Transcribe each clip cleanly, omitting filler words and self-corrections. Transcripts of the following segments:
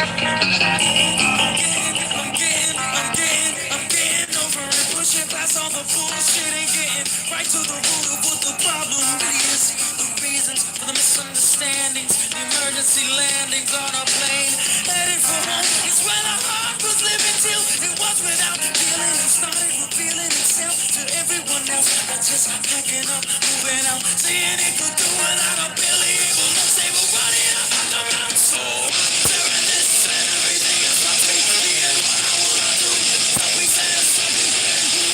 I'm getting over it, pushing past all the bullshit and getting right to the root of what the problem is. The reasons for the misunderstandings, the emergency landings on a plane headed for home is where the heart was living till it was without feeling and started revealing itself to everyone else. I just packing up, moving out, seeing it could do without a Billy able to say we're running out of the mouth. So tearing this and everything is my feet. Being what I wanna do. So we say it's something.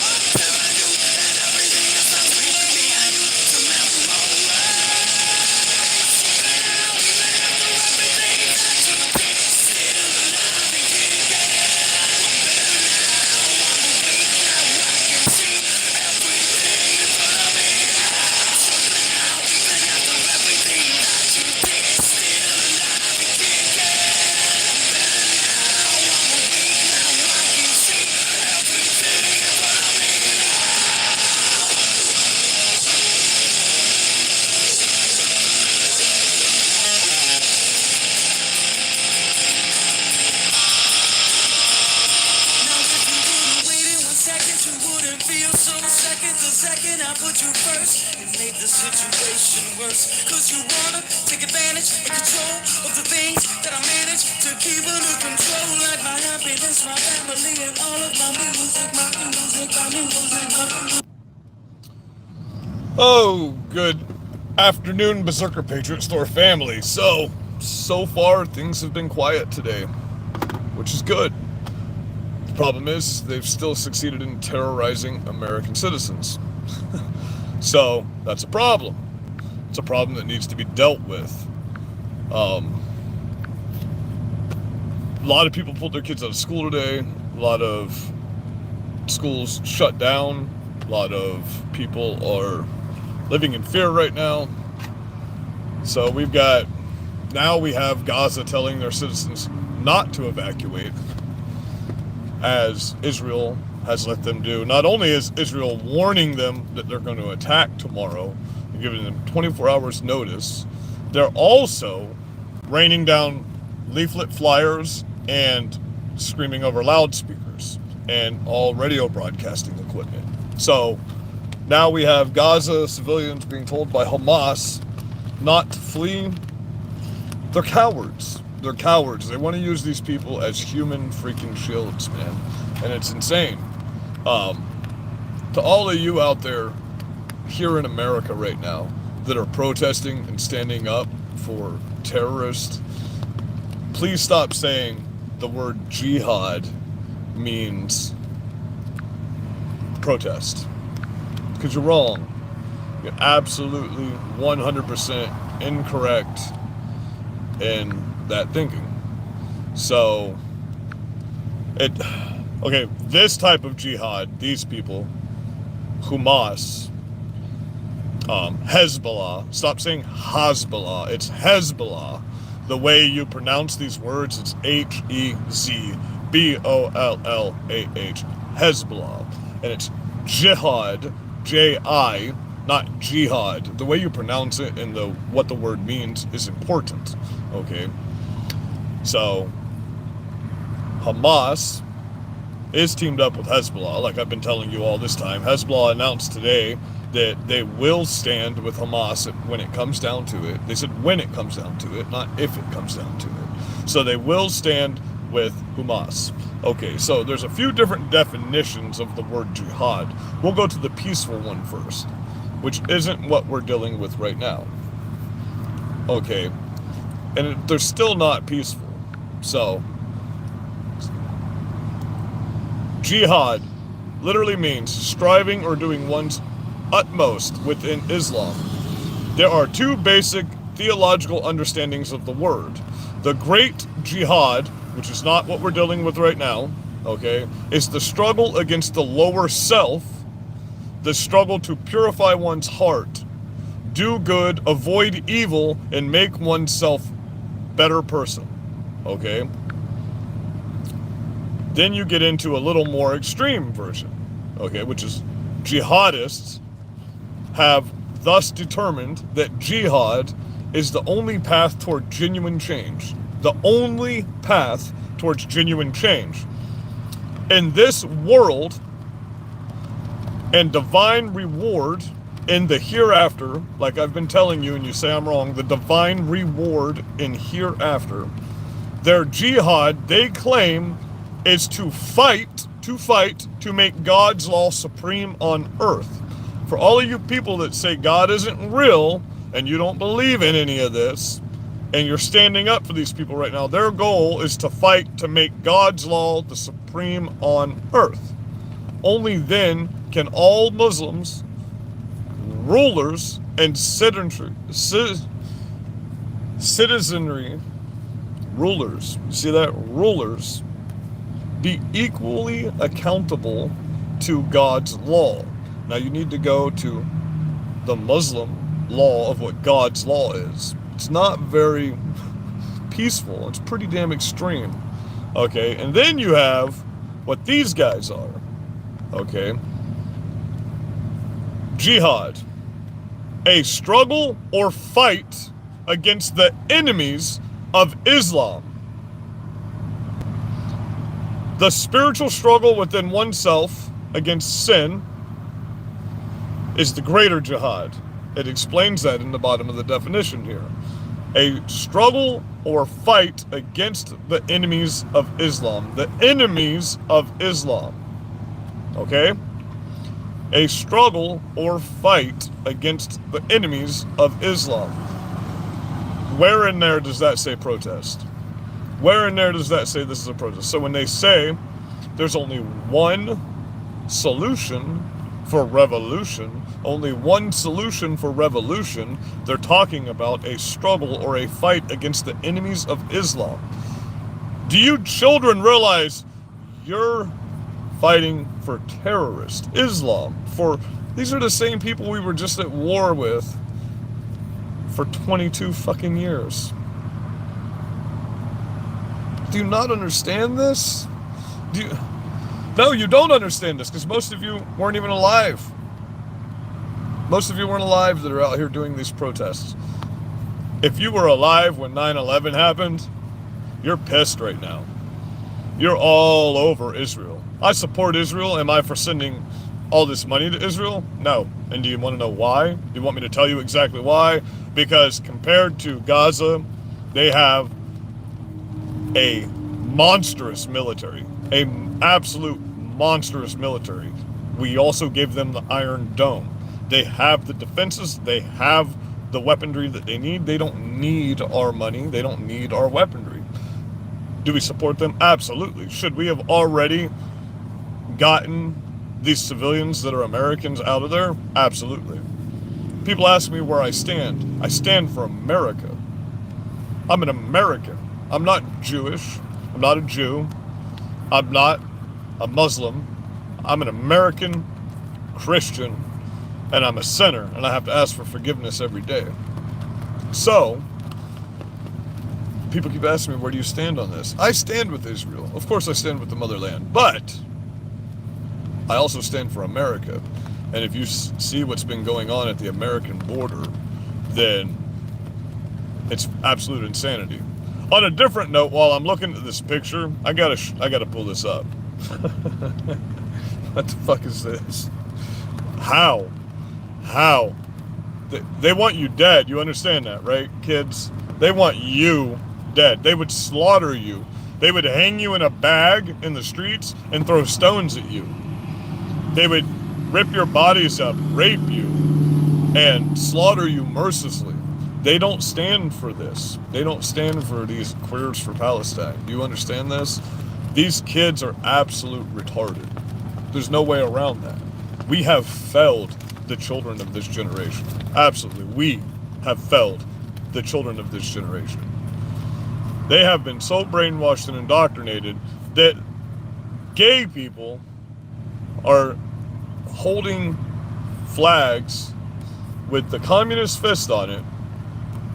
I'm tearing you and everything is my feet. Behind you to melt away. Now even after everything that you did, still alive and can't get out. Better now, I'm awake now. I can see everything in front of me. Now even after everything that you did, still alive and can't get out. Better now, I'm awake now. I can see everything in front of me. Now if you would've waited 1 second, you wouldn't feel so second. The second I put you first, it made the situation worse. Cause you wanna take advantage and control of the things that I manage to keep under control. Like my happiness, my family, and all of my music, my music, my music, my music. Oh, good afternoon, Berserker Patriot Store family. So far things have been quiet today, which is good. The problem is they've still succeeded in terrorizing American citizens. So that's a problem. It's a problem that needs to be dealt with. A lot of people pulled their kids out of school today. A lot of schools shut down. A lot of people are living in fear right now. So we have Gaza telling their citizens not to evacuate, as Israel has let them do. Not only is Israel warning them that they're going to attack tomorrow and giving them 24 hours notice, they're also raining down leaflet flyers and screaming over loudspeakers and all radio broadcasting equipment. So now we have Gaza civilians being told by Hamas not to flee. They're cowards. They're cowards. They want to use these people as human freaking shields, man. And it's insane. To all of you out there here in America right now that are protesting and standing up for terrorists, please stop saying the word jihad means protest. Because you're wrong. You're absolutely 100% incorrect in that thinking. So, this type of jihad, these people, Hamas, Hezbollah, stop saying Hezbollah, it's Hezbollah. The way you pronounce these words, it's Hezbollah, Hezbollah, and it's jihad, J-I, not jihad. The way you pronounce it and what the word means is important, okay? So, Hamas is teamed up with Hezbollah, like I've been telling you all this time. Hezbollah announced today that they will stand with Hamas when it comes down to it. They said when it comes down to it, not if it comes down to it. So they will stand with Hamas. Okay, so there's a few different definitions of the word jihad. We'll go to the peaceful one first, which isn't what we're dealing with right now. Okay, and they're still not peaceful. So, jihad literally means striving or doing one's utmost within Islam. There are two basic theological understandings of the word. The great jihad, which is not what we're dealing with right now, okay, is the struggle against the lower self, the struggle to purify one's heart, do good, avoid evil, and make oneself better person, okay? Then you get into a little more extreme version, okay, which is jihadists have thus determined that jihad is the only path toward genuine change. The only path towards genuine change. In this world and divine reward in the hereafter, like I've been telling you and you say I'm wrong, the divine reward in hereafter, their jihad, they claim, is to fight to make God's law supreme on earth. For all of you people that say God isn't real and you don't believe in any of this, and you're standing up for these people right now, their goal is to fight to make God's law the supreme on earth. Only then can all Muslims, rulers, and citizenry, rulers, see that? Rulers, be equally accountable to God's law. Now you need to go to the Muslim law of what God's law is. It's not very peaceful. It's pretty damn extreme. Okay, and then you have what these guys are. Okay. Jihad. A struggle or fight against the enemies of Islam. The spiritual struggle within oneself against sin is the greater jihad. It explains that in the bottom of the definition here. A struggle or fight against the enemies of Islam. The enemies of Islam. Okay? A struggle or fight against the enemies of Islam. Where in there does that say protest? Where in there does that say this is a protest? So when they say there's only one solution for revolution, only one solution for revolution, they're talking about a struggle or a fight against the enemies of Islam. Do you children realize you're fighting for terrorist Islam? These are the same people we were just at war with for 22 fucking years. Do you not understand this? No, you don't understand this because most of you weren't even alive. Most of you weren't alive that are out here doing these protests. If you were alive when 9/11 happened, you're pissed right now. You're all over Israel. I support Israel. Am I for sending all this money to Israel? No. And do you want to know why? Do you want me to tell you exactly why? Because compared to Gaza, they have a monstrous military, an absolute monstrous military. We also gave them the Iron Dome. They have the defenses, they have the weaponry that they need. They don't need our money, they don't need our weaponry. Do we support them? Absolutely. Should we have already gotten these civilians that are Americans out of there? Absolutely. People ask me where I stand. I stand for America. I'm an American. I'm not Jewish. I'm not a Jew. I'm not a Muslim. I'm an American Christian, and I'm a sinner, and I have to ask for forgiveness every day. So, people keep asking me, where do you stand on this? I stand with Israel. Of course I stand with the motherland, but I also stand for America. And if you see what's been going on at the American border, then it's absolute insanity. On a different note, while I'm looking at this picture, I gotta pull this up. What the fuck is this? How? They want you dead. You understand that, right, kids? They want you dead. They would slaughter you. They would hang you in a bag in the streets and throw stones at you. They would rip your bodies up, rape you, and slaughter you mercilessly. They don't stand for this. They don't stand for these queers for Palestine. Do you understand this? These kids are absolute retarded. There's no way around that. We have failed the children of this generation. Absolutely. We have failed the children of this generation. They have been so brainwashed and indoctrinated that gay people are holding flags with the communist fist on it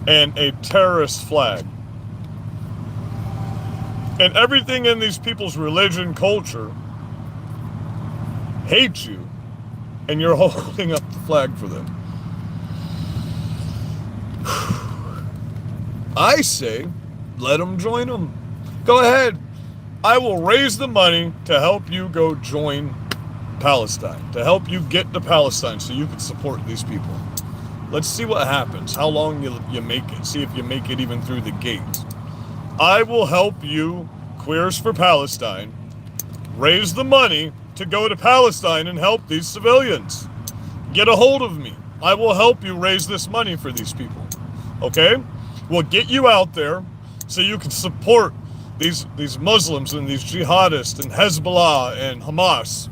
and a terrorist flag. And everything in these people's religion, culture, hates you, and you're holding up the flag for them. I say let them join them. Go ahead. I will raise the money to help you go join Palestine, to help you get to Palestine so you can support these people. Let's see what happens, how long you make it, see if you make it even through the gate. I will help you, Queers for Palestine, raise the money to go to Palestine and help these civilians. Get a hold of me. I will help you raise this money for these people. Okay? We'll get you out there so you can support these Muslims and these jihadists and Hezbollah and Hamas.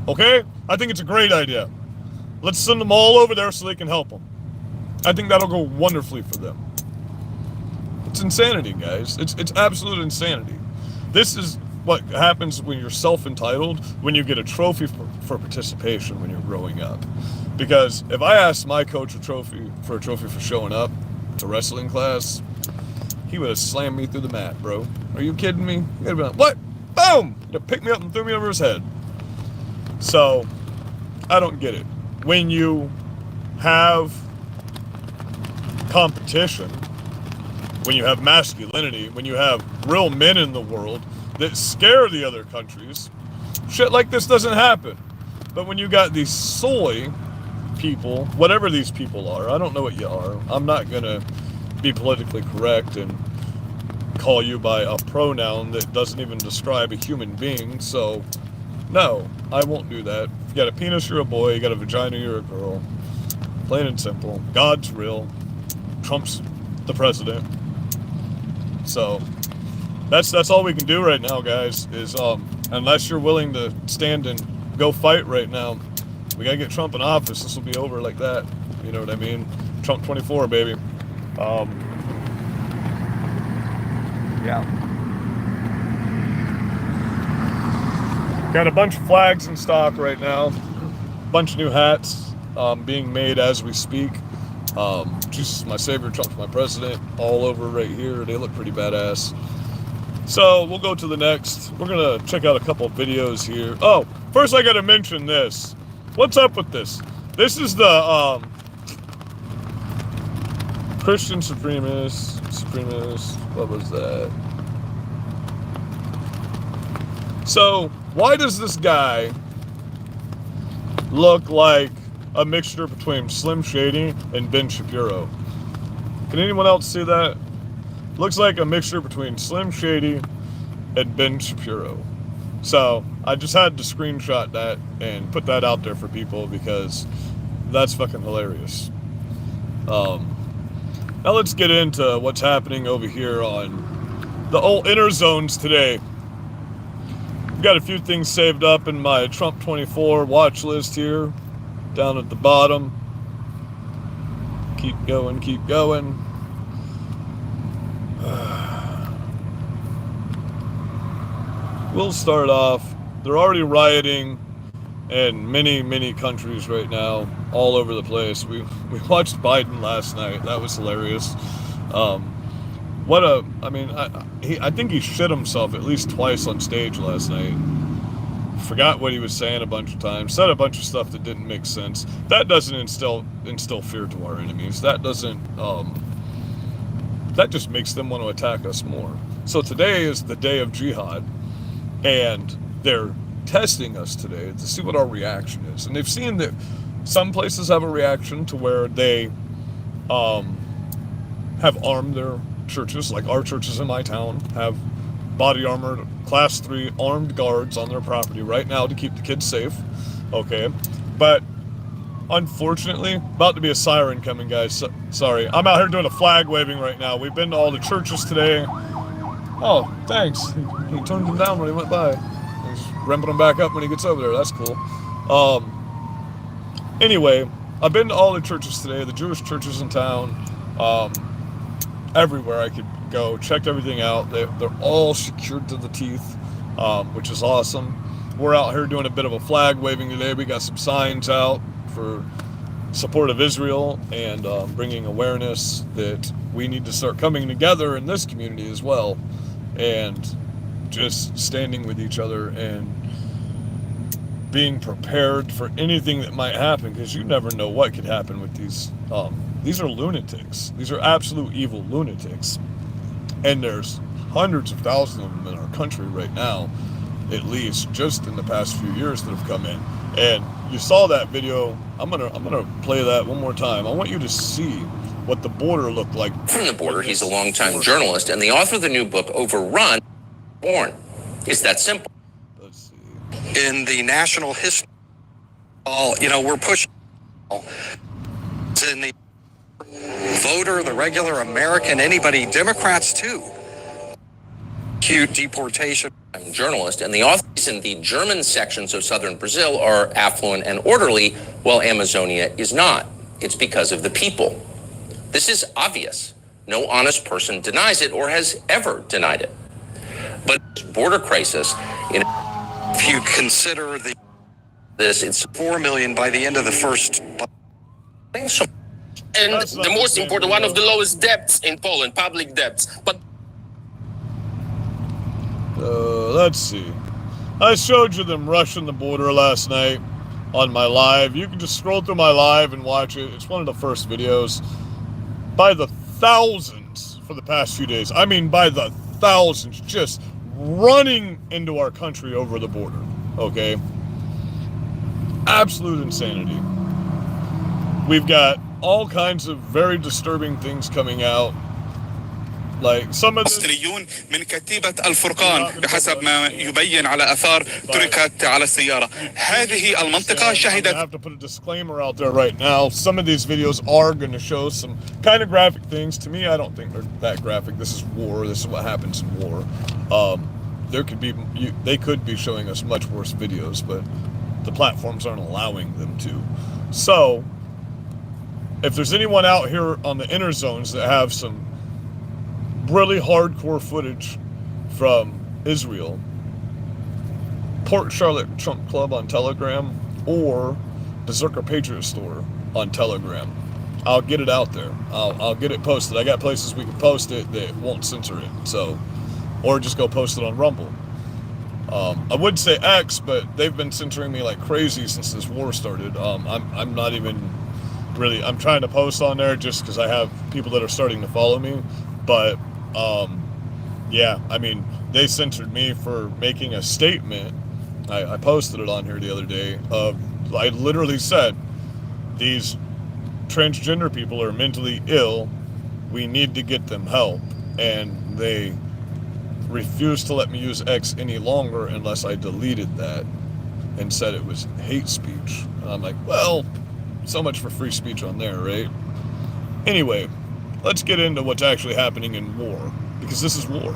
Okay? I think it's a great idea. Let's send them all over there so they can help them. I think that'll go wonderfully for them. It's insanity, guys. It's absolute insanity. This is what happens when you're self-entitled, when you get a trophy for participation when you're growing up. Because if I asked my coach a trophy for showing up to wrestling class, he would have slammed me through the mat, bro. Are you kidding me? He'd have been like, what? Boom! He'd pick me up and threw me over his head. So, I don't get it. When you have competition, when you have masculinity, when you have real men in the world that scare the other countries, shit like this doesn't happen. But when you got these soy people, whatever these people are, I don't know what you are. I'm not going to be politically correct and call you by a pronoun that doesn't even describe a human being, so no, I won't do that. If you got a penis, you're a boy. You got a vagina, you're a girl. Plain and simple. God's real. Trump's the president. So that's all we can do right now, guys, is unless you're willing to stand and go fight right now, we gotta get Trump in office. This will be over like that. You know what I mean? Trump 24, baby. Yeah. Got a bunch of flags in stock right now. Bunch of new hats being made as we speak. Jesus, my savior, Trump's my president, all over right here. They look pretty badass. So we'll go to the next. We're gonna check out a couple of videos here. Oh, first I gotta mention this. What's up with this? This is the Christian supremacist, what was that? So, why does this guy look like a mixture between Slim Shady and Ben Shapiro? Can anyone else see that? Looks like a mixture between Slim Shady and Ben Shapiro. So, I just had to screenshot that and put that out there for people because that's fucking hilarious. Now let's get into what's happening over here on the old inner zones today. I've got a few things saved up in my Trump 24 watch list here, down at the bottom. Keep going, keep going. We'll start off. They're already rioting in many countries right now, all over the place. We watched Biden last night. That was hilarious. I think he shit himself at least twice on stage last night. Forgot what he was saying a bunch of times. Said a bunch of stuff that didn't make sense. That doesn't instill fear to our enemies. That doesn't. That just makes them want to attack us more. So today is the day of jihad, and they're testing us today to see what our reaction is. And they've seen that some places have a reaction to where they have armed their churches, like our churches in my town have body armored class 3 armed guards on their property right now to keep the kids safe. Okay, but unfortunately, about to be a siren coming, guys. Sorry, I'm out here doing a flag waving right now. We've been to all the churches today. Oh, thanks. He turned them down when he went by. He's ramping them back up when he gets over there. That's cool. Anyway, I've been to all the churches today, the Jewish churches in town. Everywhere I could go, checked everything out. They're all secured to the teeth, which is awesome. We're out here doing a bit of a flag waving today. We got some signs out for support of Israel and bringing awareness that we need to start coming together in this community as well, and just standing with each other and being prepared for anything that might happen, because you never know what could happen with these. These are lunatics. These are absolute evil lunatics. And there's hundreds of thousands of them in our country right now, at least just in the past few years that have come in. And you saw that video. I'm gonna play that one more time. I want you to see what the border looked like. From the border, he's a longtime journalist and the author of the new book, Overrun, Born. It's that simple. Let's see. In the national history, we're pushing in the voter, the regular American, anybody, Democrats too. Acute deportation. Journalist and the authors in the German sections of southern Brazil are affluent and orderly, while Amazonia is not. It's because of the people. This is obvious. No honest person denies it or has ever denied it. But border crisis, if you consider it's 4 million by the end of the first. And the most important, one of the lowest debts in Poland, public debts. But let's see. I showed you them rushing the border last night on my live. You can just scroll through my live and watch it. It's one of the first videos. By the thousands for the past few days. I mean, by the thousands, just running into our country over the border. Okay? Absolute insanity. We've got all kinds of very disturbing things coming out. Like some of الفلسطينيون من كتيبة الفرقان بحسب ما يبين على آثار تركت على السيارة. هذه المنطقة شهدت. I have to put a disclaimer out there right now. Some of these videos are going to show some kind of graphic things. To me, I don't think they're that graphic. This is war. This is what happens in war. They could be showing us much worse videos, but the platforms aren't allowing them to. So, if there's anyone out here on the inner zones that have some really hardcore footage from Israel, Port Charlotte Trump Club on Telegram or Berserker Patriot Store on Telegram, I'll get it out there. I'll get it posted. I got places we can post it that won't censor it. So, or just go post it on Rumble. I would say X, but they've been censoring me like crazy since this war started. I'm not even really. I'm trying to post on there just because I have people that are starting to follow me, but. Yeah, I mean, they censored me for making a statement. I posted it on here the other day. I literally said, these transgender people are mentally ill. We need to get them help. And they refused to let me use X any longer unless I deleted that and said it was hate speech. And I'm like, well, so much for free speech on there, right? Anyway. Let's get into what's actually happening in war, because this is war.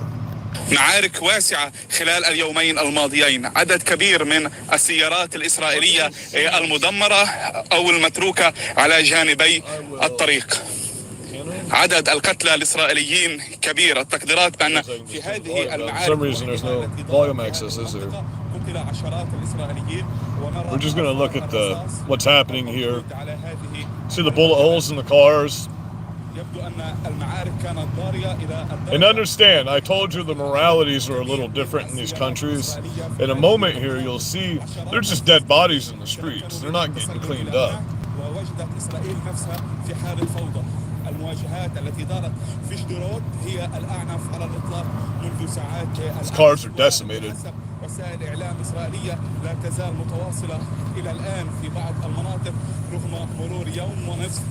معارك واسعة خلال اليومين الماضيين. عدد كبير من السيارات الإسرائيلية المدمرة أو المتروكة على جانبي الطريق. عدد القتلى الإسرائيليين كبير. التقديرات بأن في هذه المعارك قتل عشرات الإسرائيليين. We're just going to look at what's happening here. See the bullet holes in the cars. And understand, I told you the moralities are a little different in these countries. In a moment here, you'll see they're just dead bodies in the streets. They're not getting cleaned up. These cars are decimated. وسائل إعلام إسرائيلية لا تزال متواصلة إلى الآن في بعض المناطق رغم مرور يوم ونصف.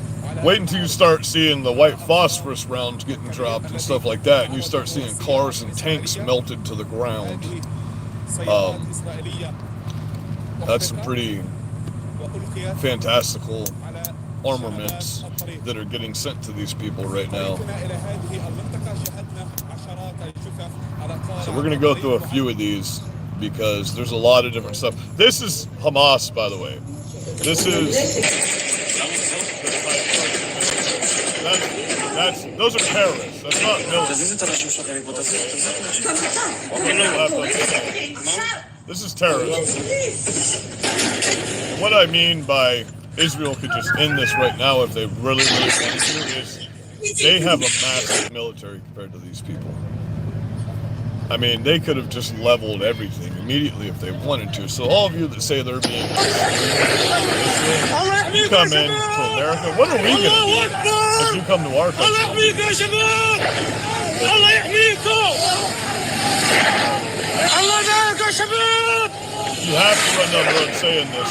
Wait until you start seeing the white phosphorus rounds getting dropped and stuff like that, and you start seeing cars and tanks melted to the ground. That's some pretty fantastical armaments that are getting sent to these people right now. So we're going to go through a few of these because there's a lot of different stuff. This is Hamas, by the way. This is... those are terrorists. That's not military. This is terrorism. What I mean by Israel could just end this right now if they really wanted to is they have a massive military compared to these people. I mean, they could have just leveled everything immediately if they wanted to. So all of you that say they're being you come in to America, what are we going to do if you come to our country? You have to run down the road saying this.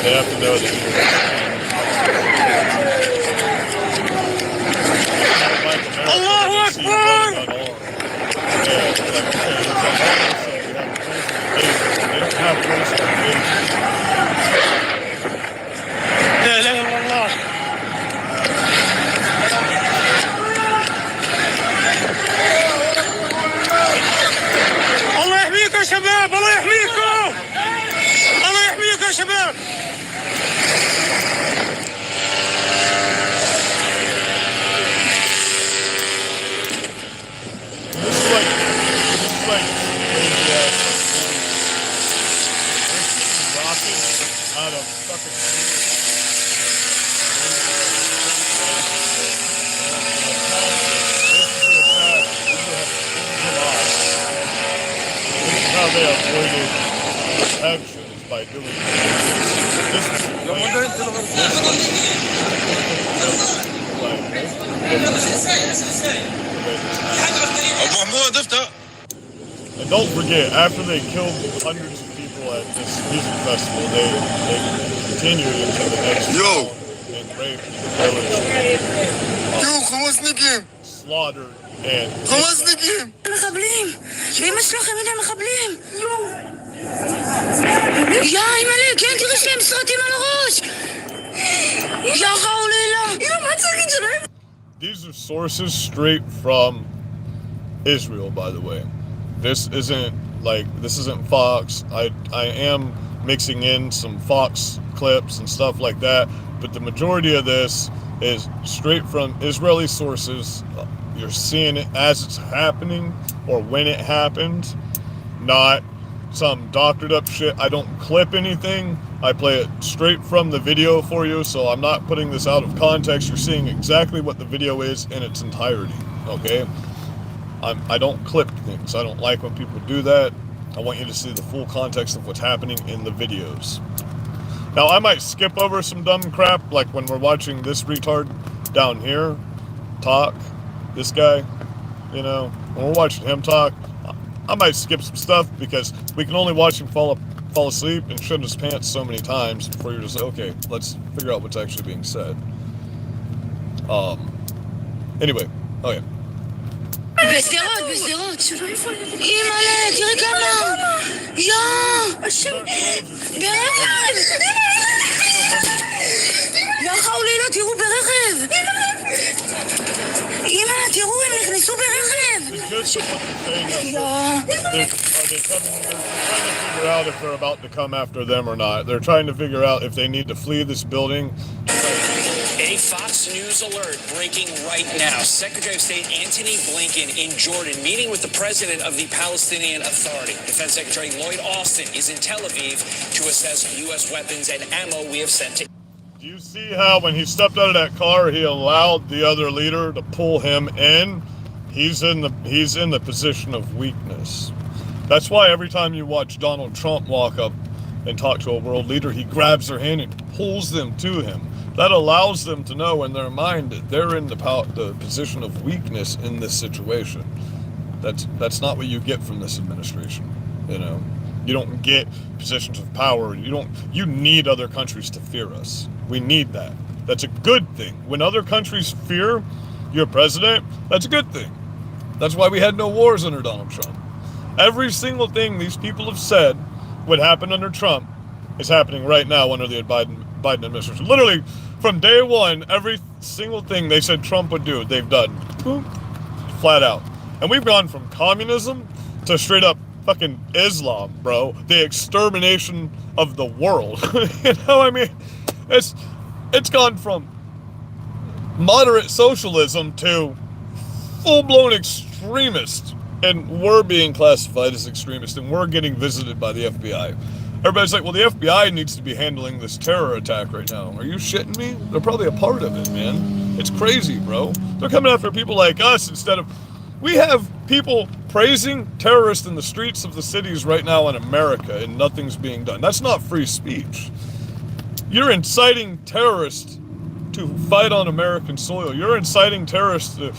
They have to know that you're Allahu Akbar! لا إله إلا الله. الله يحميكم يا شباب، الله يحميكم، الله يحميكم يا شباب. This is like rockets out of fucking. How they avoided actions by doing this. And don't forget, after they killed hundreds of people at this music festival, they continued into the next round and raped, pillaged, slaughtered, and المخبلين ليه مسلوخة من المخبلين يا ملك انت غسلي مسخطي من الغوش يا قولي. These are sources straight from Israel, by the way. This isn't Fox. I am mixing in some Fox clips and stuff like that, but the majority of this is straight from Israeli sources. You're seeing it as it's happening or when it happened, not some doctored up shit. I don't clip anything. I play it straight from the video for you, so I'm not putting this out of context. You're seeing exactly what the video is in its entirety, okay? I don't clip things. I don't like when people do that. I want you to see the full context of what's happening in the videos. Now, I might skip over some dumb crap, like when we're watching this retard down here talk, this guy, you know, when we're watching him talk, I might skip some stuff because we can only watch him fall asleep and shit his pants so many times before you're just like, okay, let's figure out what's actually being said. Anyway, oh yeah. בשדרות אימא'לה, תראי כמה ברכב יא חאולילה, תראו ברכב אימא'לה, תראו, הם נכנסו ברכב They're trying to figure out if they're about to come after them or not. They're trying to figure out if they need to flee this building. A Fox News alert breaking right now. Secretary of State Antony Blinken in Jordan meeting with the president of the Palestinian Authority. Defense Secretary Lloyd Austin is in Tel Aviv to assess U.S. weapons and ammo we have sent to. Do you see how when he stepped out of that car, he allowed the other leader to pull him in? He's in the position of weakness. That's why every time you watch Donald Trump walk up and talk to a world leader, he grabs their hand and pulls them to him. That allows them to know in their mind that they're in the position of weakness in this situation. That's not what you get from this administration. You know, you don't get positions of power. You need other countries to fear us. We need that. That's a good thing. When other countries fear your president, that's a good thing. That's why we had no wars under Donald Trump. Every single thing these people have said would happen under Trump is happening right now under the Biden administration. Literally, from day one, every single thing they said Trump would do, they've done. Boom. Flat out. And we've gone from communism to straight up fucking Islam, bro. The extermination of the world. You know what I mean? It's gone from moderate socialism to full-blown extremist. And we're being classified as extremists, and we're getting visited by the FBI. Everybody's like, well, the FBI needs to be handling this terror attack right now. Are you shitting me? They're probably a part of it, man. It's crazy, bro. They're coming after people like us instead of... We have people praising terrorists in the streets of the cities right now in America, and nothing's being done. That's not free speech. You're inciting terrorists to fight on American soil. You're inciting terrorists to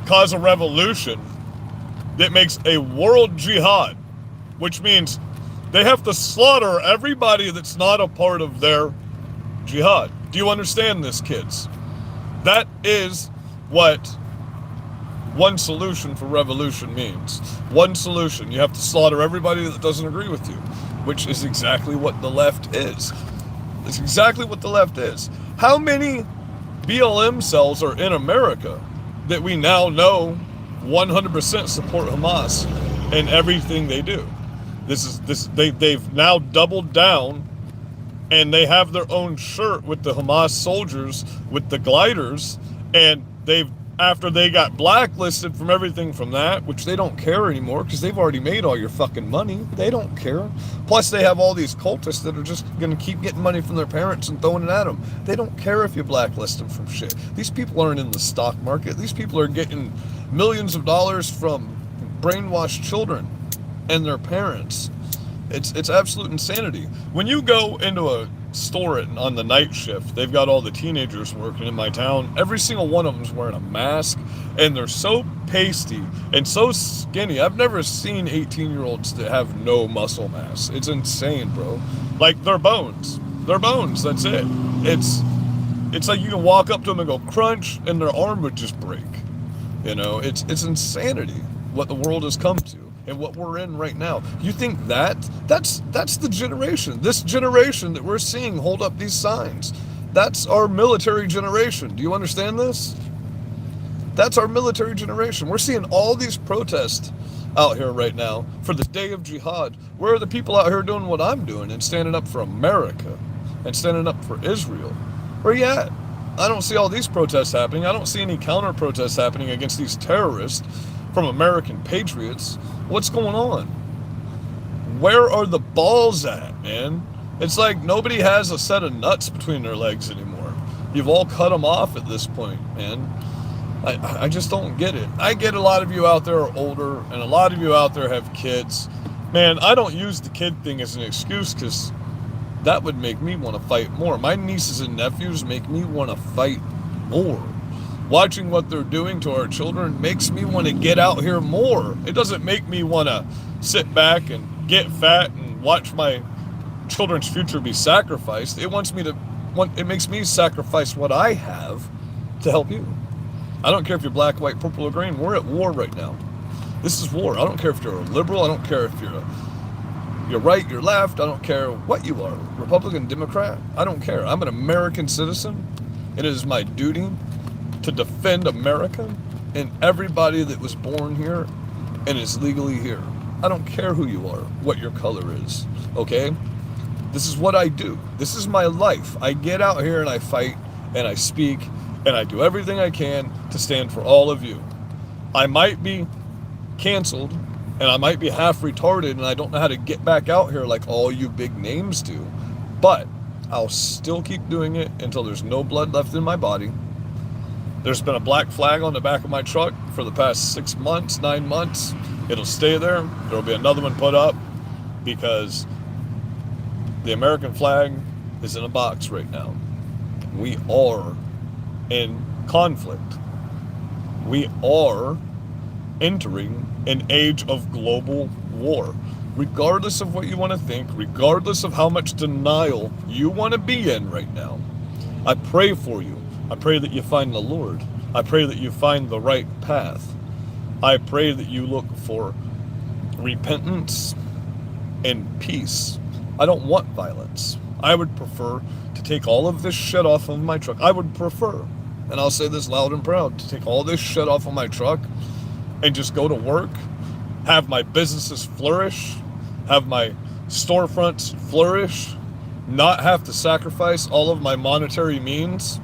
cause a revolution that makes a world jihad, which means they have to slaughter everybody that's not a part of their jihad. Do you understand this, kids? That is what one solution for revolution means. One solution. You have to slaughter everybody that doesn't agree with you, which is exactly what the left is. It's exactly what the left is. How many BLM cells are in America that we now know 100% support Hamas in everything they do? They've now doubled down, and they have their own shirt with the Hamas soldiers with the gliders, and after they got blacklisted from everything from that, which they don't care anymore because they've already made all your fucking money. They don't care. Plus they have all these cultists that are just going to keep getting money from their parents and throwing it at them. They don't care if you blacklist them from shit. These people aren't in the stock market. These people are getting millions of dollars from brainwashed children and their parents. It's absolute insanity. When you go into a store on the night shift, they've got all the teenagers working in my town. Every single one of them's wearing a mask, and they're so pasty and so skinny. I've never seen 18-year-olds that have no muscle mass. It's insane, bro. Like, they're bones. They're bones, that's it. It's like you can walk up to them and go crunch, and their arm would just break. You know, it's insanity what the world has come to. And what we're in right now. You think that's the generation, this generation that we're seeing hold up these signs. That's our military generation. Do you understand this? That's our military generation. We're seeing all these protests out here right now for the day of jihad. Where are the people out here doing what I'm doing and standing up for America and standing up for Israel? Where are you at? I don't see all these protests happening. I don't see any counter protests happening against these terrorists from American patriots. What's going on? Where are the balls at, man? It's like nobody has a set of nuts between their legs anymore. You've all cut them off at this point, man. I just don't get it. I get a lot of you out there are older, and a lot of you out there have kids. Man, I don't use the kid thing as an excuse because that would make me want to fight more. My nieces and nephews make me want to fight more. Watching what they're doing to our children makes me want to get out here more. It doesn't make me want to sit back and get fat and watch my children's future be sacrificed. It makes me sacrifice what I have to help you. I don't care if you're black, white, purple, or green. We're at war right now. This is war. I don't care if you're a liberal. I don't care if you're right, you're left. I don't care what you are. Republican, Democrat. I don't care. I'm an American citizen. It is my duty to defend America and everybody that was born here and is legally here. I don't care who you are, what your color is, okay? This is what I do. This is my life. I get out here and I fight and I speak and I do everything I can to stand for all of you. I might be canceled and I might be half retarded and I don't know how to get back out here like all you big names do, but I'll still keep doing it until there's no blood left in my body. There's been a black flag on the back of my truck for the past 6 months, 9 months. It'll stay there. There'll be another one put up because the American flag is in a box right now. We are in conflict. We are entering an age of global war. Regardless of what you want to think, regardless of how much denial you want to be in right now, I pray for you. I pray that you find the Lord. I pray that you find the right path. I pray that you look for repentance and peace. I don't want violence. I would prefer to take all of this shit off of my truck. I would prefer, and I'll say this loud and proud, to take all this shit off of my truck and just go to work, have my businesses flourish, have my storefronts flourish, not have to sacrifice all of my monetary means,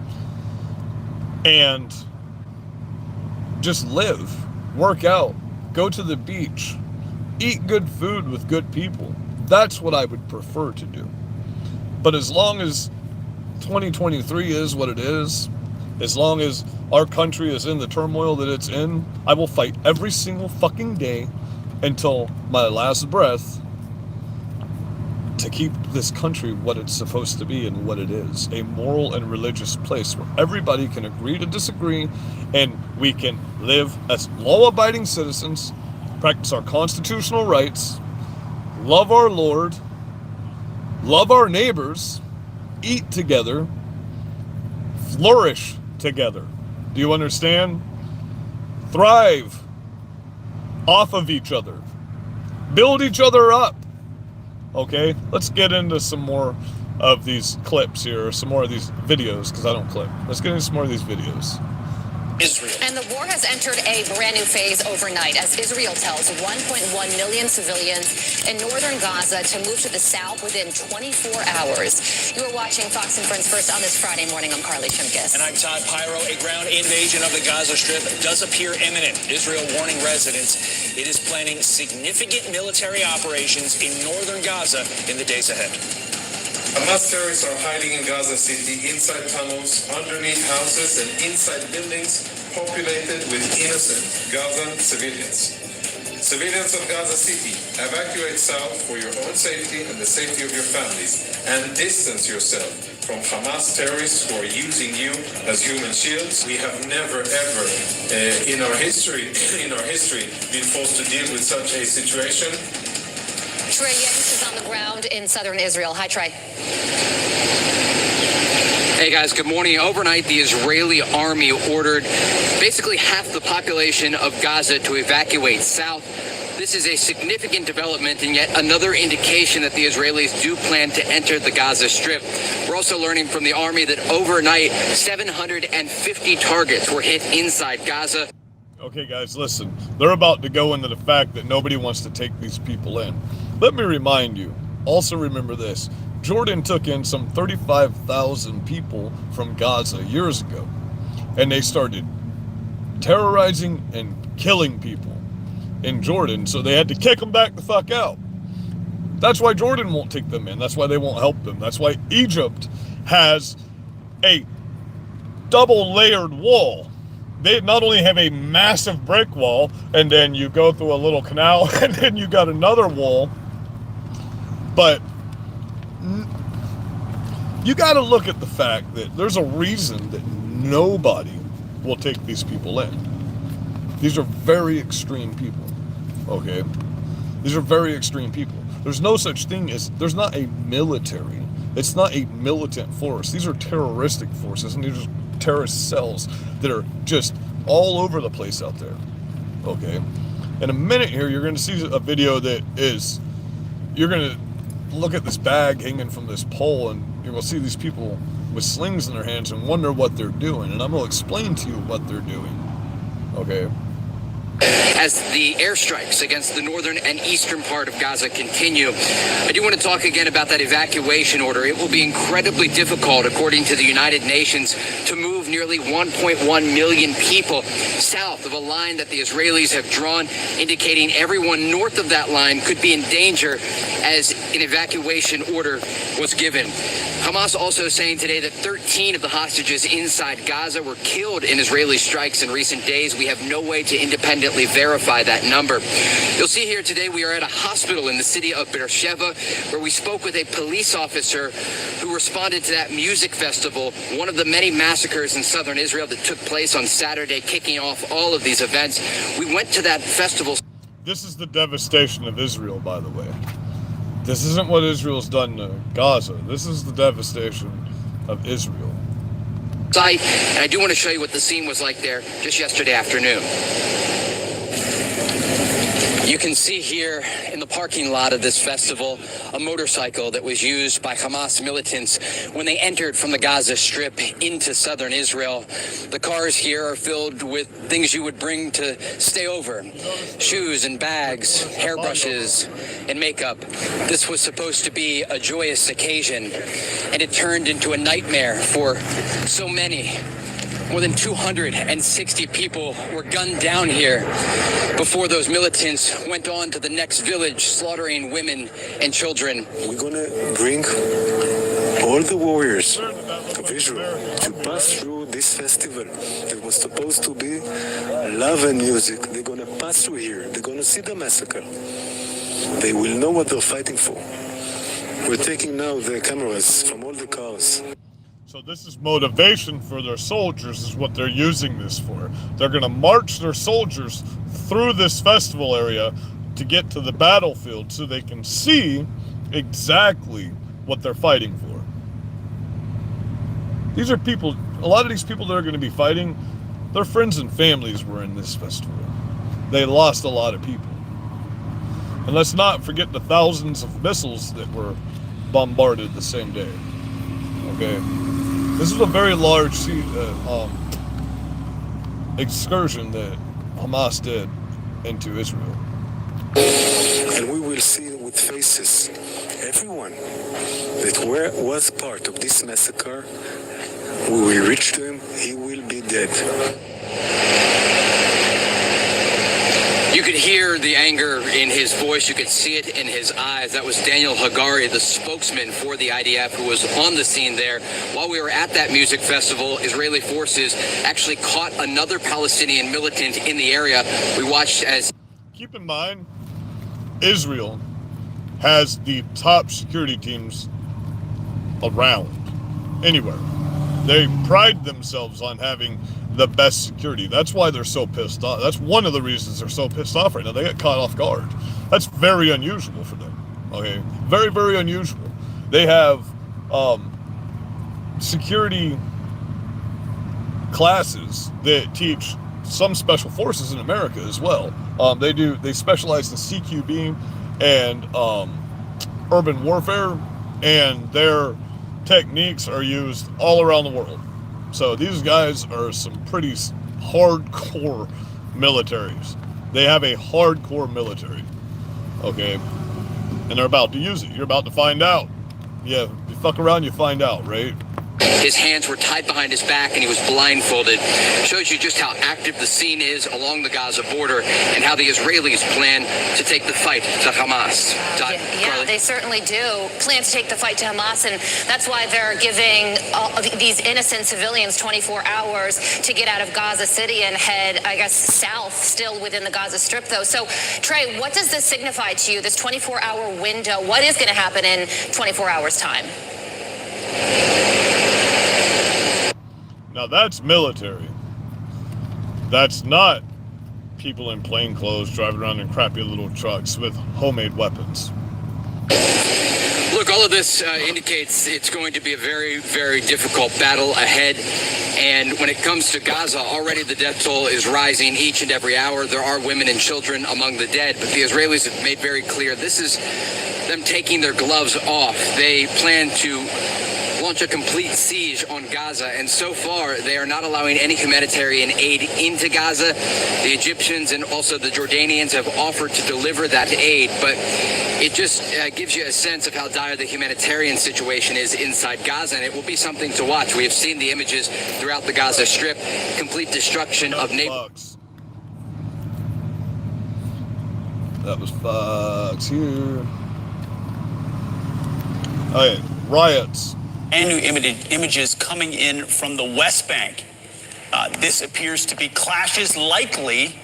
and just live, work out, go to the beach, eat good food with good people. That's what I would prefer to do. But as long as 2023 is what it is, As long as our country is in the turmoil that it's in, I will fight every single fucking day until my last breath to keep this country what it's supposed to be and what it is, a moral and religious place where everybody can agree to disagree and we can live as law-abiding citizens, practice our constitutional rights, love our Lord, love our neighbors, eat together, flourish together. Do you understand? Thrive off of each other. Build each other up. Okay, let's get into some more of these clips here, some more of these videos, because I don't clip. Let's get into some more of these videos. Israel. And the war has entered a brand new phase overnight as Israel tells 1.1 million civilians in northern Gaza to move to the south within 24 hours. You are watching Fox and Friends First on this Friday morning. I'm Carly Chimkis. And I'm Todd Pyro. A ground invasion of the Gaza Strip does appear imminent. Israel warning residents it is planning significant military operations in northern Gaza in the days ahead. Hamas terrorists are hiding in Gaza City, inside tunnels, underneath houses, and inside buildings populated with innocent Gazan civilians. Civilians of Gaza City, evacuate south for your own safety and the safety of your families, and distance yourself from Hamas terrorists who are using you as human shields. We have never, ever in our history, been forced to deal with such a situation. Trey Yates is on the ground in southern Israel. Hi, Trey. Hey guys, good morning. Overnight, the Israeli army ordered basically half the population of Gaza to evacuate south. This is a significant development and yet another indication that the Israelis do plan to enter the Gaza Strip. We're also learning from the army that overnight, 750 targets were hit inside Gaza. Okay, guys, listen. They're about to go into the fact that nobody wants to take these people in. Let me remind you, also remember this. Jordan took in some 35,000 people from Gaza years ago, and they started terrorizing and killing people in Jordan, so they had to kick them back the fuck out. That's why Jordan won't take them in. That's why they won't help them. That's why Egypt has a double-layered wall. They not only have a massive brick wall, and then you go through a little canal, and then you got another wall, but you got to look at the fact that there's a reason that nobody will take these people in. These are very extreme people, okay? These are very extreme people. There's no such thing as, there's not a military. It's not a militant force. These are terroristic forces, and these are terrorist cells that are just all over the place out there, okay? In a minute here, you're going to see a video that is, you're going to look at this bag hanging from this pole, and you're going to see these people with slings in their hands and wonder what they're doing, and I'm going to explain to you what they're doing, okay? As the airstrikes against the northern and eastern part of Gaza continue, I do want to talk again about that evacuation order. It will be incredibly difficult, according to the United Nations, to move nearly 1.1 million people south of a line that the Israelis have drawn, indicating everyone north of that line could be in danger as an evacuation order was given. Hamas also saying today that 13 of the hostages inside Gaza were killed in Israeli strikes in recent days. We have no way to independently verify that number. You'll see here today we are at a hospital in the city of Beersheba, where we spoke with a police officer who responded to that music festival, one of the many massacres in southern Israel that took place on Saturday, kicking off all of these events. We went to that festival. This is the devastation of Israel, by the way. This isn't what Israel's done to Gaza. This is the devastation of Israel. And I do want to show you what the scene was like there just yesterday afternoon. You can see here in the parking lot of this festival a motorcycle that was used by Hamas militants when they entered from the Gaza Strip into southern Israel. The cars here are filled with things you would bring to stay over. Shoes and bags, hairbrushes, and makeup. This was supposed to be a joyous occasion, and it turned into a nightmare for so many. More than 260 people were gunned down here before those militants went on to the next village, slaughtering women and children. We're gonna bring all the warriors to much Israel American to army, pass right? through this festival that was supposed to be love and music. They're going to pass through here. They're going to see the massacre. They will know what they're fighting for. We're taking now the cameras from all the cars. So this is motivation for their soldiers, is what they're using this for. They're going to march their soldiers through this festival area to get to the battlefield so they can see exactly what they're fighting for. These are people, a lot of these people that are going to be fighting, their friends and families were in this festival. They lost a lot of people. And let's not forget the thousands of missiles that were bombarded the same day. Okay? This is a very large excursion that Hamas did into Israel. And we will see with faces everyone that was part of this massacre. We will reach to him, he will be dead. You could hear the anger in his voice. You could see it in his eyes. That was Daniel Hagari, the spokesman for the IDF, who was on the scene there. While we were at that music festival, Israeli forces actually caught another Palestinian militant in the area. We watched as... Keep in mind, Israel has the top security teams around, anywhere. They pride themselves on having the best security. That's why they're so pissed off. That's one of the reasons they're so pissed off right now. They get caught off guard. That's very unusual for them. Okay, very, very unusual. They have security classes that teach some special forces in America as well. They specialize in CQB and urban warfare, and their techniques are used all around the world. So these guys are some pretty hardcore militaries. They have a hardcore military, okay? And they're about to use it. You're about to find out. Yeah, you fuck around, you find out, right? His hands were tied behind his back and he was blindfolded. Shows you just how active the scene is along the Gaza border and how the Israelis plan to take the fight to Hamas. Yeah, they certainly do plan to take the fight to Hamas, and that's why they're giving these innocent civilians 24 hours to get out of Gaza City and head, I guess, south, still within the Gaza Strip, though. So, Trey, what does this signify to you, this 24-hour window? What is going to happen in 24 hours' time? Now that's military. That's not people in plain clothes driving around in crappy little trucks with homemade weapons. Look, all of this indicates it's going to be a very, very difficult battle ahead. And when it comes to Gaza, already the death toll is rising each and every hour. There are women and children among the dead, but the Israelis have made very clear this is them taking their gloves off. They plan to launch a complete siege on Gaza, and so far they are not allowing any humanitarian aid into Gaza. The Egyptians and also the Jordanians have offered to deliver that aid, but it just gives you a sense of how dire the humanitarian situation is inside Gaza, and it will be something to watch. We have seen the images throughout the Gaza Strip, complete destruction of neighborhoods. That was Fox here. Okay, riots. And new images coming in from the West Bank. This appears to be clashes likely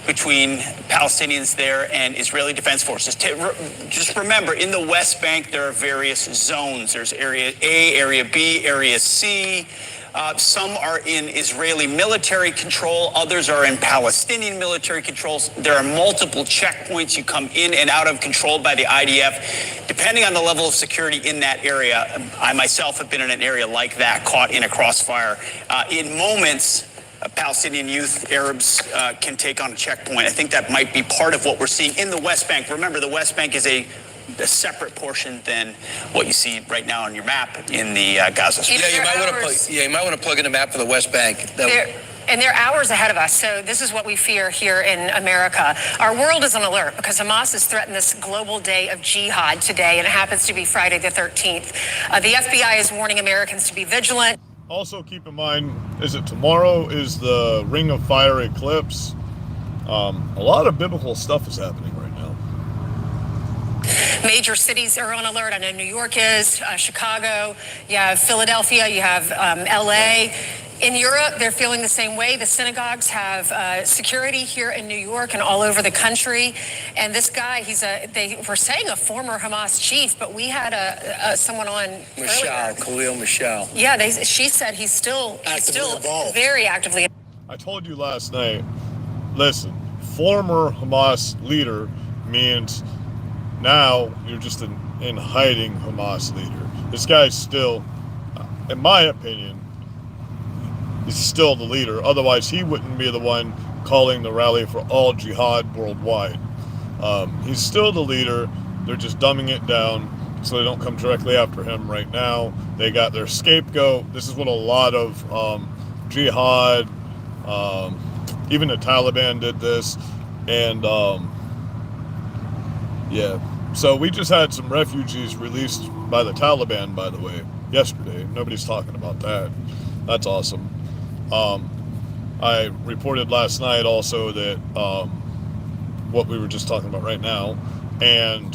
between Palestinians there and Israeli Defense Forces. Just remember, in the West Bank, there are various zones. There's Area A, Area B, Area C. Some are in Israeli military control. Others are in Palestinian military controls. There are multiple checkpoints you come in and out of, controlled by the IDF. Depending on the level of security in that area, I myself have been in an area like that, caught in a crossfire. In moments, Palestinian youth, Arabs can take on a checkpoint. I think that might be part of what we're seeing in the West Bank. Remember, the West Bank is a separate portion than what you see right now on your map in the Gaza Strip. You might want to plug in a map for the West Bank. And they're hours ahead of us, so this is what we fear here in America. Our world is on alert because Hamas has threatened this global day of jihad today, and it happens to be Friday the 13th. The FBI is warning Americans to be vigilant. Also keep in mind, is it tomorrow is the Ring of Fire eclipse? A lot of biblical stuff is happening right now. Major cities are on alert. I know New York is, Chicago, you have Philadelphia, you have LA. In Europe, they're feeling the same way. The synagogues have security here in New York and all over the country. And this guy, they were saying a former Hamas chief, but we had someone on Khalil Michelle. Yeah, she said he's still involved. Very actively. I told you last night, listen, former Hamas leader means now you're just in hiding Hamas leader. This guy's still, in my opinion, he's still the leader. Otherwise, he wouldn't be the one calling the rally for all jihad worldwide. He's still the leader. They're just dumbing it down so they don't come directly after him right now. They got their scapegoat. This is what a lot of jihad, even the Taliban did this. And yeah, so we just had some refugees released by the Taliban, by the way, yesterday. Nobody's talking about that. That's awesome. I reported last night also that what we were just talking about right now, and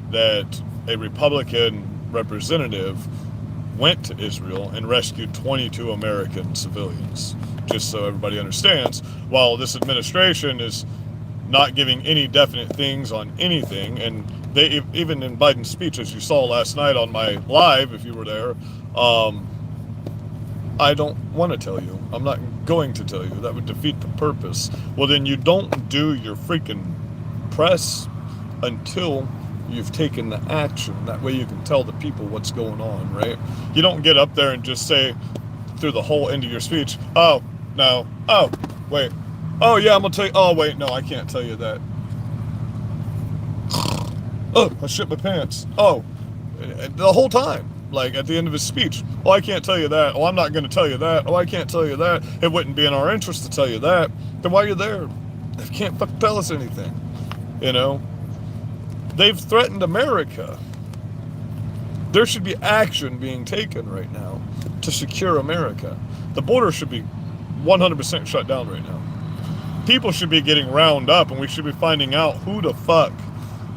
that a Republican representative went to Israel and rescued 22 American civilians. Just so everybody understands, while this administration is not giving any definite things on anything, and they even in Biden's speech, as you saw last night on my live, if you were there, I don't want to tell you. I'm not going to tell you. That would defeat the purpose. Well, then you don't do your freaking press until you've taken the action. That way you can tell the people what's going on, right? You don't get up there and just say through the whole end of your speech, oh, no, oh, wait, oh, yeah, I'm going to tell you, oh, wait, no, I can't tell you that. Oh, I shit my pants. Oh, the whole time. Like at the end of his speech, oh, I can't tell you that. Oh, I'm not going to tell you that. Oh, I can't tell you that. It wouldn't be in our interest to tell you that. Then why are you there? They can't tell us anything. You know, they've threatened America. There should be action being taken right now to secure America. The border should be 100% shut down right now. People should be getting round up, and we should be finding out who the fuck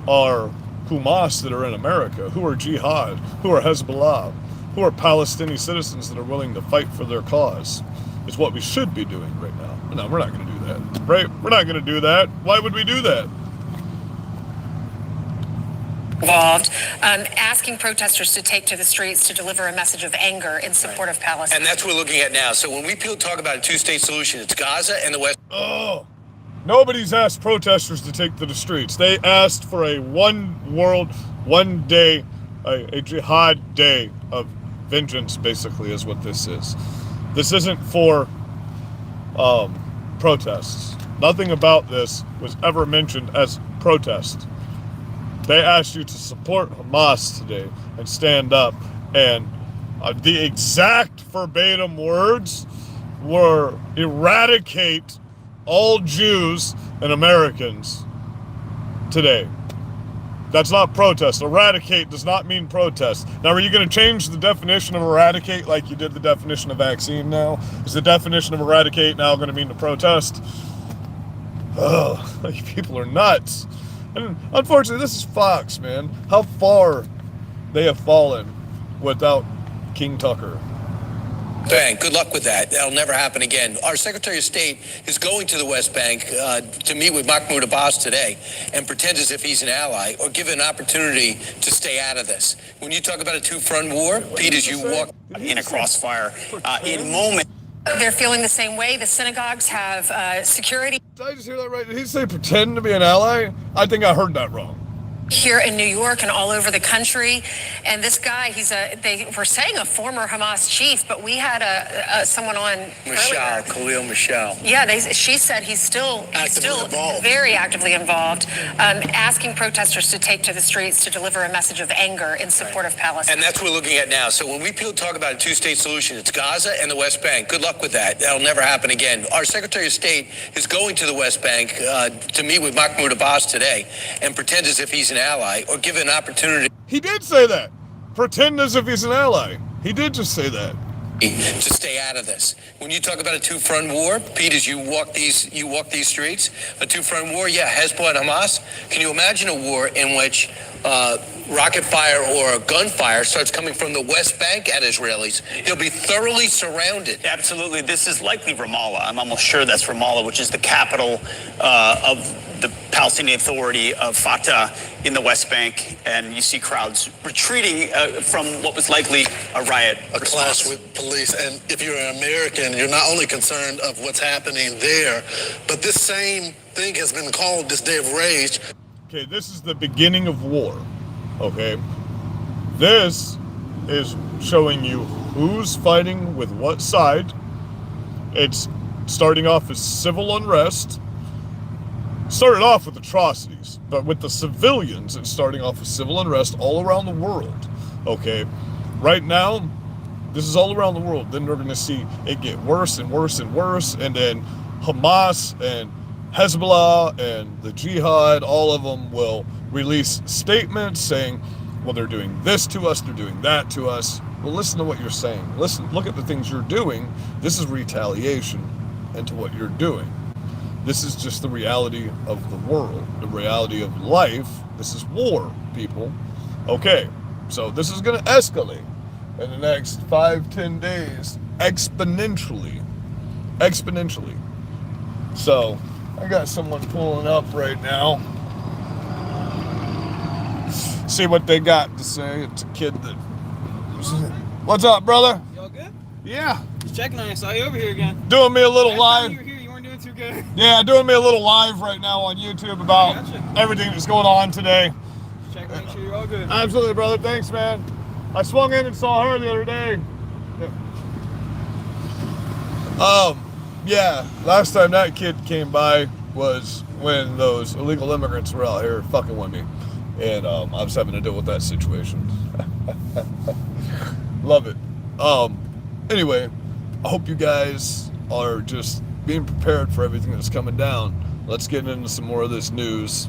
are Hamas that are in America, who are jihad, who are Hezbollah, who are Palestinian citizens that are willing to fight for their cause. Is what we should be doing right now. No, we're not going to do that, right? We're not going to do that. Why would we do that? Involved, asking protesters to take to the streets to deliver a message of anger in support of Palestine. And that's what we're looking at now. So when we talk about a two-state solution, it's Gaza and the West. Oh, nobody's asked protesters to take to the streets. They asked for a one world, one day, a jihad day of vengeance, basically, is what this is. This isn't for protests. Nothing about this was ever mentioned as protest. They asked you to support Hamas today and stand up. And the exact verbatim words were eradicate all Jews and Americans today. That's not protest. Eradicate does not mean protest. Now, are you going to change the definition of eradicate like you did the definition of vaccine now? Is the definition of eradicate now going to mean to protest? Ugh, like, people are nuts. And unfortunately, this is Fox, man. How far they have fallen without King Tucker. Bang, good luck with that. That'll never happen again. Our Secretary of State is going to the West Bank to meet with Mahmoud Abbas today and pretend as if he's an ally or give an opportunity to stay out of this. When you talk about a two-front war, Pete, as you walk in a crossfire in moment. They're feeling the same way. The synagogues have security. Did I just hear that right? Did he say pretend to be an ally? I think I heard that wrong. Here in New York and all over the country. And this guy, they were saying a former Hamas chief, but we had someone on Khalil Michelle. Yeah, she said he's still involved. Very actively involved, asking protesters to take to the streets to deliver a message of anger in support of Palestine. And that's what we're looking at now. So when we talk about a two-state solution, it's Gaza and the West Bank. Good luck with that. That'll never happen again. Our Secretary of State is going to the West Bank to meet with Mahmoud Abbas today and pretend as if he's an ally or give an opportunity. He did say that. Pretend as if he's an ally. He did just say that. to stay out of this. When you talk about a two-front war, Pete, as you walk these streets, a two-front war, yeah, Hezbollah and Hamas. Can you imagine a war in which rocket fire or gunfire starts coming from the West Bank at Israelis? They'll be thoroughly surrounded. Absolutely. This is likely Ramallah. I'm almost sure that's Ramallah, which is the capital of the Palestinian Authority of Fatah in the West Bank. And you see crowds retreating from what was likely a riot. A clash with police. And if you're an American, you're not only concerned of what's happening there, but this same thing has been called this day of rage. Okay, this is the beginning of war. Okay, this is showing you who's fighting with what side. It's starting off as civil unrest. Started off with atrocities, but with the civilians, it's starting off with civil unrest all around the world. Okay, right now, this is all around the world. Then we're going to see it get worse and worse and worse, and then Hamas and Hezbollah and the jihad, all of them will release statements saying, well, they're doing this to us, they're doing that to us. Well, listen to what you're saying. Listen, look at the things you're doing. This is retaliation into what you're doing. This is just the reality of the world, the reality of life. This is war, people. Okay, so this is going to escalate in the next 5-10 days exponentially. So I got someone pulling up right now. See what they got to say. It's a kid that... What's up, brother? Y'all good? Yeah. Just checking on you. Saw you over here again. Doing me a little live. You were here, you weren't doing too good. Yeah, doing me a little live right now on YouTube about everything that's going on today. Check, make sure you're all good. Absolutely, brother. Thanks, man. I swung in and saw her the other day. Yeah, last time that kid came by was when those illegal immigrants were out here fucking with me. And I was having to deal with that situation. Love it. Anyway, I hope you guys are just being prepared for everything that's coming down. Let's get into some more of this news.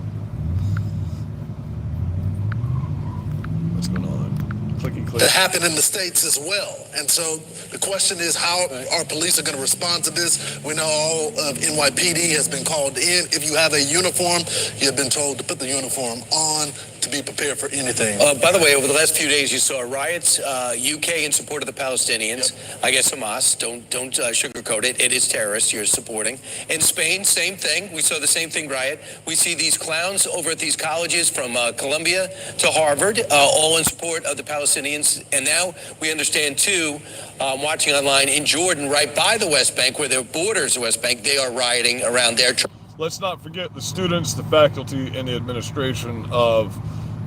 What's going on? Clicky click. That happened in the States as well. And so the question is how our police are going to respond to this. We know all of NYPD has been called in. If you have a uniform, you have been told to put the uniform on to be prepared for anything. By the way, over the last few days, you saw riots, UK in support of the Palestinians. Yep. I guess Hamas. Don't sugarcoat it. It is terrorists you're supporting. In Spain, same thing. We saw the same thing riot. We see these clowns over at these colleges from Columbia to Harvard, all in support of the Palestinians. And now we understand, too, watching online in Jordan, right by the West Bank, where there borders the West Bank, they are rioting around their church. Let's not forget the students, the faculty, and the administration of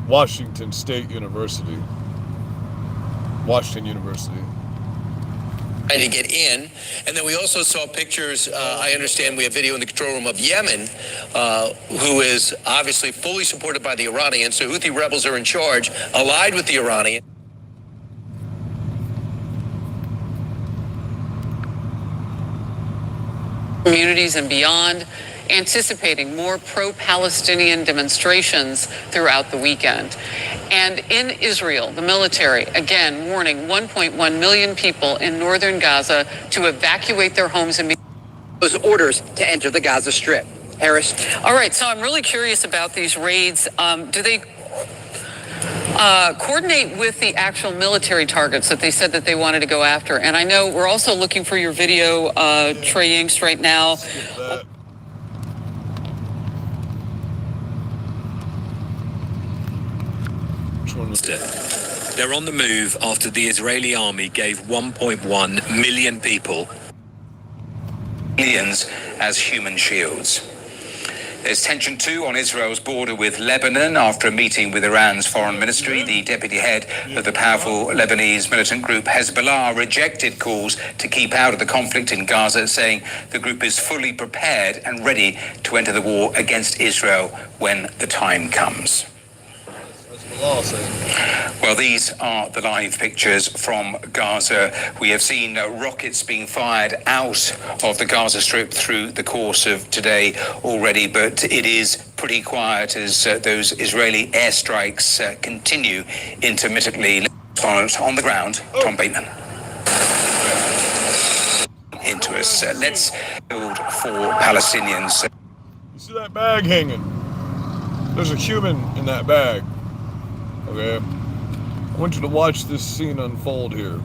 Washington State University. Washington University. Trying to get in. And then we also saw pictures, I understand we have video in the control room of Yemen, who is obviously fully supported by the Iranians. So Houthi rebels are in charge, allied with the Iranians. Communities and beyond, anticipating more pro-Palestinian demonstrations throughout the weekend. And in Israel, the military, again, warning 1.1 million people in northern Gaza to evacuate their homes and those orders to enter the Gaza Strip. Harris. All right, so I'm really curious about these raids. Do they coordinate with the actual military targets that they said that they wanted to go after? And I know we're also looking for your video, Trey Yanks, right now. They're on the move after the Israeli army gave 1.1 million people millions as human shields. There's tension too on Israel's border with Lebanon after a meeting with Iran's foreign ministry. The deputy head of the powerful Lebanese militant group Hezbollah rejected calls to keep out of the conflict in Gaza, saying the group is fully prepared and ready to enter the war against Israel when the time comes. Well, these are the live pictures from Gaza. We have seen rockets being fired out of the Gaza Strip through the course of today already, but it is pretty quiet as those Israeli airstrikes continue intermittently. On the ground, Tom Bateman. civilians. Let's build for Palestinians. You see that bag hanging? There's a human in that bag. Okay? I want you to watch this scene unfold here.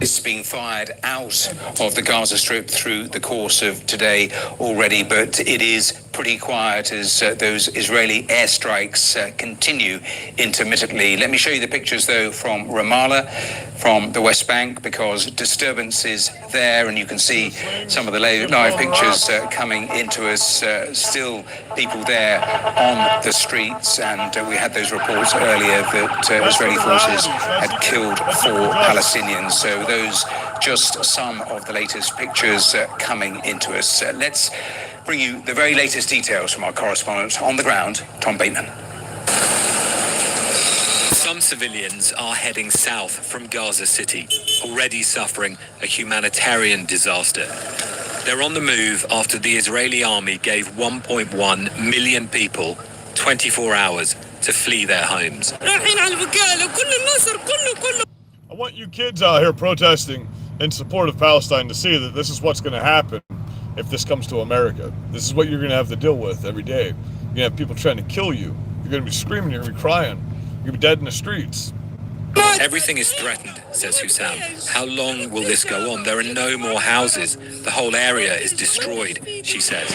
It's being fired out of the Gaza Strip through the course of today already, but it is pretty quiet as those Israeli airstrikes continue intermittently. Let me show you the pictures, though, from Ramallah, from the West Bank, because disturbance is there, and you can see some of the live pictures coming into us. Still people there on the streets, and we had those reports earlier that Israeli forces had killed 4 Palestinians. So those just some of the latest pictures coming into us. Let's bring you the very latest details from our correspondent on the ground, Tom Bateman. Some civilians are heading south from Gaza City, already suffering a humanitarian disaster. They're on the move after the Israeli army gave 1.1 million people 24 hours to flee their homes. I want you kids out here protesting in support of Palestine to see that this is what's going to happen if this comes to America. This is what you're going to have to deal with every day. You're going to have people trying to kill you. You're going to be screaming. You're going to be crying. You're going to be dead in the streets. Everything is threatened, says Hussam. How long will this go on? There are no more houses. The whole area is destroyed, she says.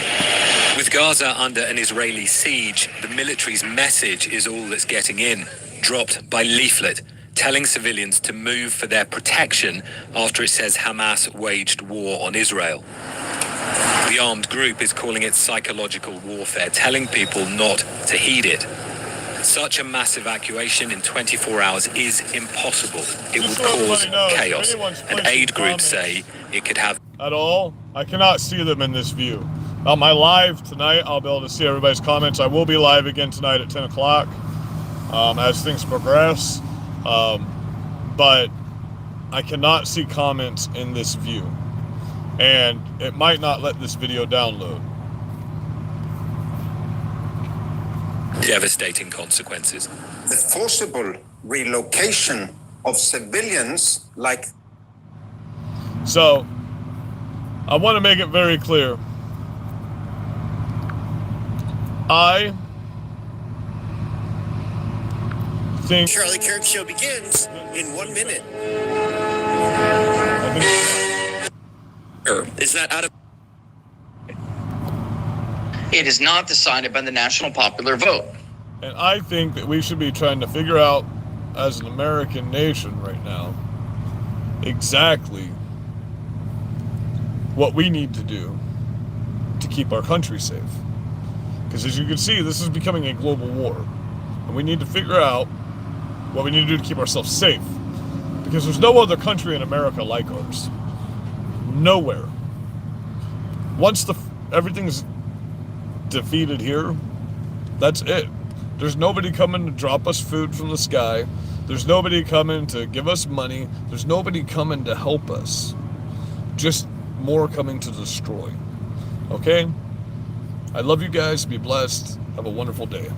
With Gaza under an Israeli siege, the military's message is all that's getting in, dropped by leaflet, telling civilians to move for their protection after it says Hamas waged war on Israel. The armed group is calling it psychological warfare, telling people not to heed it. Such a mass evacuation in 24 hours is impossible. It would cause chaos, and aid groups say it could have... At all, I cannot see them in this view. On my live tonight, I'll be able to see everybody's comments. I will be live again tonight at 10 o'clock as things progress. But I cannot see comments in this view. And it might not let this video download. Devastating consequences. The forcible relocation of civilians like... So, I want to make it very clear. I think... Charlie Kirk Show begins in 1 minute. Is that out of... It is not decided by the national popular vote. And I think that we should be trying to figure out, as an American nation right now, exactly what we need to do to keep our country safe. Because as you can see, this is becoming a global war. And we need to figure out what we need to do to keep ourselves safe. Because there's no other country in America like ours. Nowhere. Once everything's defeated here, that's it. There's nobody coming to drop us food from the sky. There's nobody coming to give us money. There's nobody coming to help us. Just more coming to destroy. Okay? I love you guys. Be blessed. Have a wonderful day.